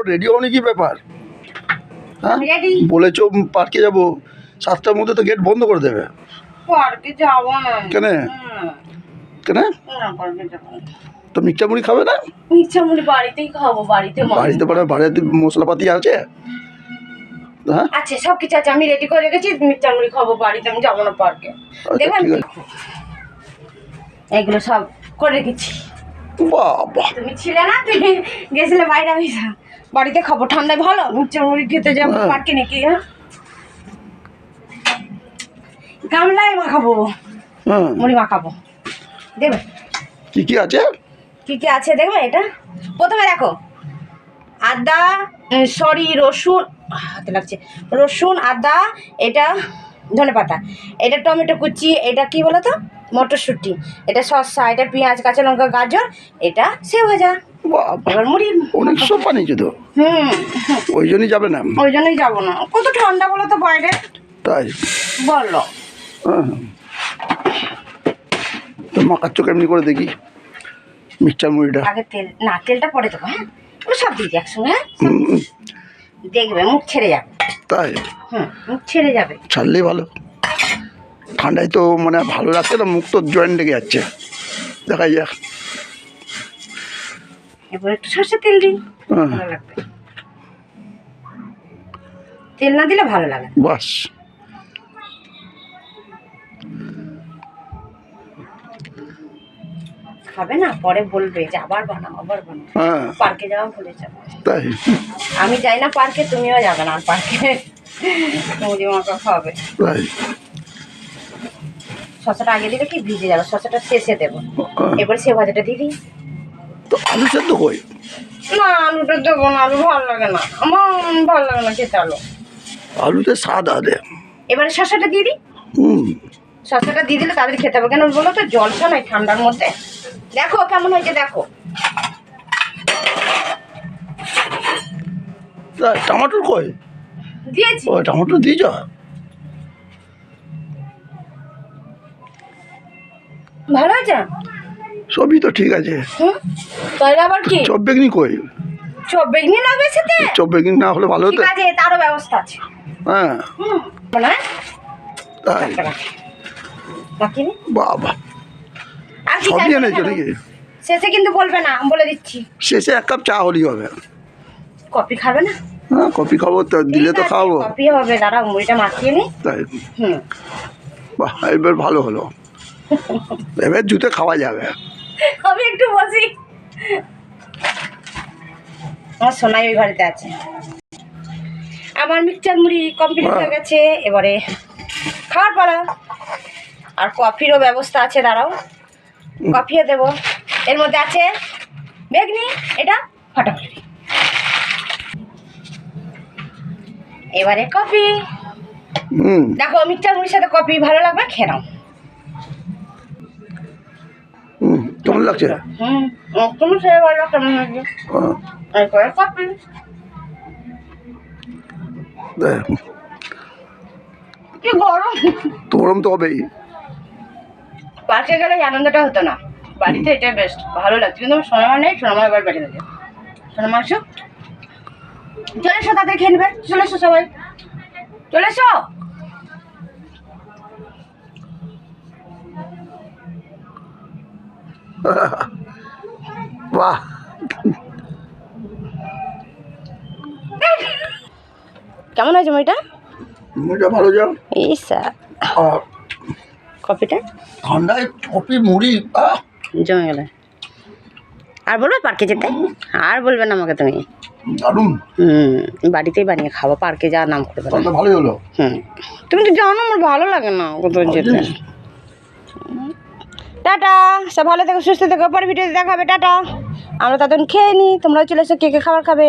Ready হওনি কি ব্যাপার? হ্যাঁ, রেডি। বলেছো পার্কে যাবো, 7টার মধ্যে তো গেট বন্ধ করে দেবে। পার্কে যাবো না। কেন? কেন? না, পার্কে যাবো না। তো মিষ্টা মুড়ি খাবে না? ইচ্ছা মনে বাড়িতেই খাবো, বাড়িতে বাড়িতে মশলাপাতি আছে? হ্যাঁ আচ্ছা, সব কিছু আছে, আমি রেডি করে রেখেছি। মিষ্টি মুড়ি খাবো বাড়িতে, আমি যাবো না পার্কে। দেখবেন ঠিক আছে। এগুলো সব করে রেখেছি। বাবা, তুমি ছিলে না, তুমি গেছিলে বাইরে, আমি বাড়িতে খাবো। ঠান্ডায় ভালো মিষ্টি মুড়ি খেতে যাবো পার্কে নাকি? হ্যাঁ, গামলায় মাখাবো, হ্যাঁ মুড়ি মাখাবো। দেখবে কি কি আছে? কি কি আছে দেখবে। এটা প্রথমে দেখো, আদা, রসুন, হাতে লাগছে, রসুন, আদা, এটা ধনেপাতা, এটা টমেটো কুচি, এটা কি বলো তো, মটরশুঁটি, এটা শসা, এটা পেঁয়াজ, কাঁচা লঙ্কা, গাজর, এটা সেও ভাজা। বাবা, এবার মুড়ি অনেক সব বানিয়েছো তো। ওই জন্যই যাবে না? ওই জন্যই যাবো না। কত ঠান্ডা বলো তো বাইরে। তাই বলো। হ্যাঁ, তো মাখাচ্ছ কেমনি করে দেখি মিষ্টার মুড়িটা? আগে তেল, না তেলটা পরে দেবো। হ্যাঁ, ওগুলো সব দিয়ে দিই একসঙ্গে। হ্যাঁ, দেখবে মুখ ছেড়ে যাবে। তাই? মুখ ছেড়ে যাবে। ছাড়লেই ভালো, ঠান্ডায় তো মানে ভালো লাগছে না, মুখ তো জয়েন্ট লেগে যাচ্ছে। দেখাই যাক। এবার একটু সর্ষের তেল দিই, ভালো লাগবে। তেল না দিলে ভালো লাগে। বাস, খাবে না, পরে বলবে যে আবার বানাও, আবার বানাও। হ্যাঁ পার্কে যাওয়া ভুলে যাবে। তাই? আমি যাই না পার্কে, তুমিও যাবে না পার্কে। মুড়ি মাখা খাবে। তাই? শসাটা আগে দিলে কি ভিজে যাবে, শসাটা শেষে দেবো। এবারে সে ভাজাটা দিয়ে দিই। তো আলু সেদ্ধ কই? না, আলুটা দেবো না, আলু ভালো লাগে না আমার, ভালো লাগে না খেতে আলু। আলুতে স্বাদ আছে। এবারে শসাটা দিয়ে দিই। শসাটা দিয়ে দিলে তাদের খেতে হবে, কেন বলো তো, জলটা নয় ঠান্ডার মধ্যে। দেখো কেমন হয়েছে, দেখো। টমাটোর কই? দিয়েছি। ও টমাটো দিয়েছ? ভালো হয়েছে। সবই তো ঠিক আছে। তাহলে আবার কি, চপ বেগনি কই? চপ বেগনি লাগবে সাথে? চপ বেগনি না হলে ভালো হতো। ঠিক আছে, তারও ব্যবস্থা আছে। হ্যাঁ না তাই? বাকি নেই। বাবা, আর কি সবই চাইবে এনেছো জানো? নাকি? শেষে কিন্তু বলবে না, বলে দিচ্ছি। শেষে 1 কাপ চা হলেই হবে। কফি খাবে না? হ্যাঁ কফি খাবো তো, দিলে তো খাবো। কফি হবে, দাঁড়াও মুড়িটা মাখিয়ে নি। তাই? বাহ, এবার ভালো হলো, এবার জুতে খাওয়া যাবে। আমি একটু বসি। আমার সোনাই ওই বাড়িতে আছে। আমার মিক্সচার মুড়ি কমপ্লিট হয়ে গেছে, এবারে খাওয়ার পালা। আর কফিরও ব্যবস্থা আছে, দাঁড়াও কফিও দেবো। এর মধ্যে আছে বেগনি, এটা ফাটাফাটি। এবারে কফি। দেখো মিক্সচার মুড়ির সাথে কফি ভালো লাগবে, খেয়ে নাও। কেমন লাগছে? তুমি খেয়ে বলো কেমন লাগছে। এরপরে কফি। কি গরম, তো গরম তো হবেই। পার্কে গেলে এই আনন্দটা হতো না, বাড়িতে এটাই বেস্ট, ভালো লাগছে। কিন্তু আমার সোনামা নেই, সোনামা এবার বেড়ে গেছে। সোনামা আসো, চলে এসো, তাদের খেয়ে নেবে। চলে এসো সবাই, চলে এসো। বাহ, কেমন হয়েছে মুড়িটা? মুড়িটা ভালো যাও। ইসা কফিটা ঠান্ডায় কফি মুড়ি জমে গেল। আর বলবে পার্কে যেতে? আর বলবে না আমাকে তুমি। দারুণ। বাড়িতেই বানিয়ে খাবো, পার্কে যাওয়ার নাম করবে না। ভালোই হলো। তুমি তো জানো আমার ভালো লাগে না কোথাও যেতে। টাটা, সব ভালো থেকো, সুস্থ থেকো, পরে ভিডিওতে দেখা হবে। টাটা, আমরা তখন খেয়ে নিই, তোমরাও চলে এসো, কে কে খাবার খাবে।